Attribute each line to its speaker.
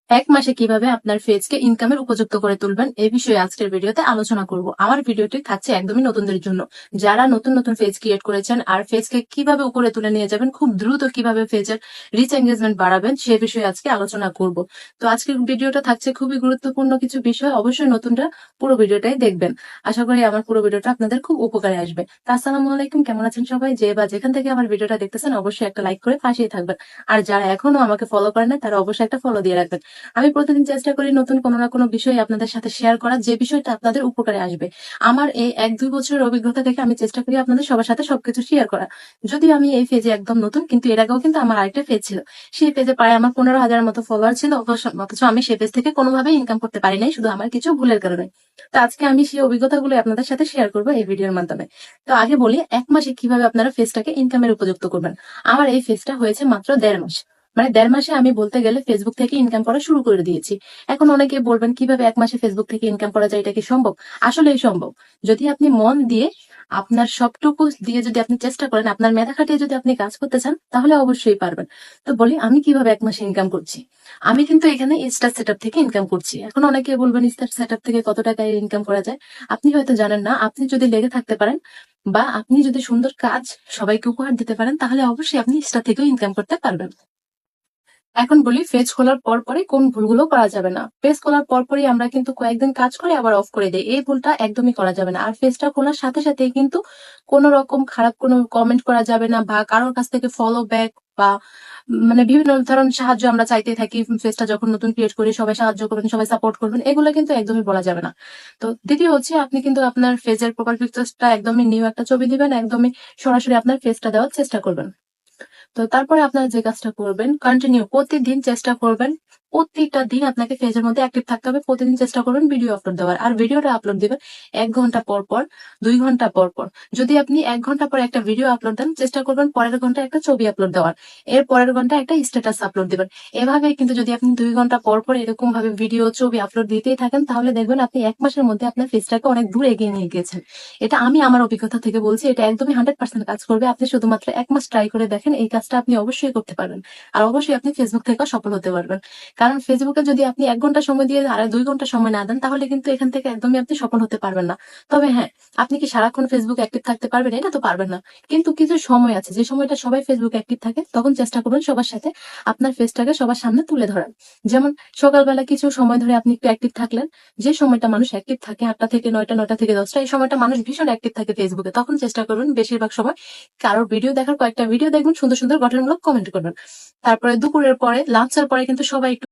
Speaker 1: এক মাসে কিভাবে আপনার পেজকে ইনকামের উপযুক্ত করে তুলবেন এই বিষয়ে আজকের ভিডিওতে আলোচনা করব। আমার ভিডিওটি থাকছে একদমই নতুনদের জন্য, যারা নতুন নতুন পেজ ক্রিয়েট করেছেন আর পেজকে কিভাবে উপরে তুলে নিয়ে যাবেন, খুব দ্রুত কিভাবে পেজের রিচ এঙ্গেজমেন্ট বাড়াবেন সে বিষয়ে আজকে আলোচনা করব। তো আজকের ভিডিওটা থাকছে খুবই গুরুত্বপূর্ণ কিছু বিষয়, অবশ্যই নতুনরা পুরো ভিডিওটাই দেখবেন। আশা করি আমার পুরো ভিডিওটা আপনাদের খুব উপকারে আসবে। তা আসসালামু আলাইকুম, কেমন আছেন সবাই? যে বা যেখান থেকে আমার ভিডিওটা দেখতেছেন অবশ্যই একটা লাইক করে পাশেই থাকবেন, আর যারা এখনো আমাকে ফলো করেন না তারা অবশ্যই একটা ফলো দিয়ে রাখবেন। আমি প্রতিদিন চেষ্টা করি নতুন কোনো না কোনো বিষয় আপনাদের সাথে শেয়ার করার, যে বিষয়টা আপনাদের উপকারে আসবে। আমার এই 1-2 বছরের অভিজ্ঞতা থেকে আমি চেষ্টা করি আপনাদের সবার সাথে সবকিছু শেয়ার করা। যদিও আমি এই পেজে একদম নতুন, কিন্তু এর আগেও কিন্তু আমার আরেকটা পেজ ছিল। সেই পেজে প্রায় আমার 15,000 মতো ফলোয়ার ছিল, অথচ আমি সেই পেজ থেকে কোনোভাবেই ইনকাম করতে পারি নাই, শুধু আমার কিছু ভুলের কারণে। তো আজকে আমি সেই অভিজ্ঞতাগুলো আপনাদের সাথে শেয়ার করবো এই ভিডিওর মাধ্যমে। তো আগে বলি, 1 মাসে কিভাবে আপনারা পেজটাকে ইনকামের উপযুক্ত করবেন। আমার এই পেজটা হয়েছে মাত্র 1.5 মাস। মানে 1.5 মাসে আমি বলতে গেলে ফেসবুক থেকে ইনকাম করা শুরু করে দিয়েছি। এখন অনেকে বলবেন কিভাবে 1 মাসে ফেসবুক থেকে ইনকাম করা যায়, এটা কি সম্ভব? আসলেই সম্ভব। যদি আপনি মন দিয়ে, আপনার সবটুকু দিয়ে যদি আপনি চেষ্টা করেন, আপনার মেধা খাটিয়ে যদি আপনি কাজ করতে চান, তাহলে অবশ্যই পারবেন। তো বলি আমি কিভাবে 1 মাসে ইনকাম করছি। আমি কিন্তু এখানে স্টার সেটআপ থেকে ইনকাম করছি। এখন অনেকে বলবেন স্টার সেটআপ থেকে কত টাকায় ইনকাম করা যায়। আপনি হয়তো জানেন না। আপনি যদি লেগে থাকতে পারেন বা আপনি যদি সুন্দর কাজ সবাইকে উপহার দিতে পারেন, তাহলে অবশ্যই আপনি স্টার থেকেও ইনকাম করতে পারবেন। এখন বলি, পেজ খোলার পর পরই কোন ভুলগুলো করা যাবে না। পেজ খোলার পর পরই আমরা কিন্তু কয়েকদিন কাজ করে আবার অফ করে দিই, এই ভুলটা একদমই করা যাবে না। আর পেজটা খোলার সাথে সাথেই কিন্তু কোন রকম খারাপ কোনো কমেন্ট করা যাবে না, বা কারোর কাছ থেকে ফলো ব্যাক বা মানে বিভিন্ন ধরনের সাহায্য আমরা চাইতে থাকি। পেজটা যখন নতুন ক্রিয়েট করি, সবাই সাহায্য করবেন, সবাই সাপোর্ট করবেন, এগুলো কিন্তু একদমই বলা যাবে না। তো দ্বিতীয় হচ্ছে, আপনি কিন্তু আপনার পেজের প্রোফাইল পিকচারটা একদমই নিউ একটা ছবি দিবেন, একদমই সরাসরি আপনার পেজটা দেওয়ার চেষ্টা করবেন। তো তারপরে আপনারা যে কাজটা করবেন, কন্টিনিউ প্রতিদিন চেষ্টা করবেন, প্রতিটা দিন আপনাকে পেজের মধ্যে অ্যাক্টিভ থাকতে হবে। প্রতিদিন চেষ্টা করবেন ভিডিও আপলোড দেওয়ার, আর ভিডিওটা আপলোড দিবেন 1 ঘন্টা পর পর, 2 ঘন্টা পর পর। যদি আপনি 1 ঘন্টা পর একটা ভিডিও আপলোড দেন, চেষ্টা করবেন পরের ঘন্টা একটা ছবি আপলোড দেওয়ার, এর পরের ঘন্টা একটা স্ট্যাটাস আপলোড দিবেন। এভাবে কিন্তু যদি আপনি 2 ঘন্টা পর পর এরকম ভাবে ভিডিও ছবি আপলোড দিতেই থাকেন, তাহলে দেখবেন আপনি 1 মাসের মধ্যে আপনার পেজটাকে অনেক দূর এগিয়ে নিয়ে গেছেন। এটা আমি আমার অভিজ্ঞতা থেকে বলছি, এটা একদমই 100% কাজ করবে। আপনি শুধুমাত্র 1 মাস ট্রাই করে দেখেন, এই কাজটা আপনি অবশ্যই করতে পারবেন। আর অবশ্যই আপনি ফেসবুক থেকেও সফল হতে পারবেন। কারণ ফেসবুকে যদি আপনি 1 ঘন্টা সময় দিয়ে আর 2 ঘন্টা সময় না দেন, তাহলে কিন্তু এখান থেকে একদমই আপনি সফল হতে পারবেন না। তবে হ্যাঁ, আপনি কি সারাক্ষণ ফেসবুক অ্যাক্টিভ থাকতে পারবেন? এটা তো পারবেন না। কিন্তু কিছু সময় আছে, যে সময়টা সবাই ফেসবুক অ্যাক্টিভ থাকে, তখন চেষ্টা করবেন সবার সাথে আপনার ফেসটাকে সবার সামনে তুলে ধরার। যেমন সকালবেলা কিছু সময় ধরে আপনি একটু অ্যাক্টিভ থাকলেন। যে সময়টা মানুষ অ্যাক্টিভ থাকে 8টা থেকে 9টা, 9টা থেকে 10টা, এই সময়টা মানুষ ভীষণ অ্যাক্টিভ থাকে ফেসবুকে। তখন চেষ্টা করবেন বেশিরভাগ সময় কারোর ভিডিও দেখার, কয়েকটা ভিডিও দেখবেন, সুন্দর সুন্দর গঠনমূলক কমেন্ট করবেন। তারপরে দুপুরের পরে, লাঞ্চের পরে কিন্তু সবাই একটু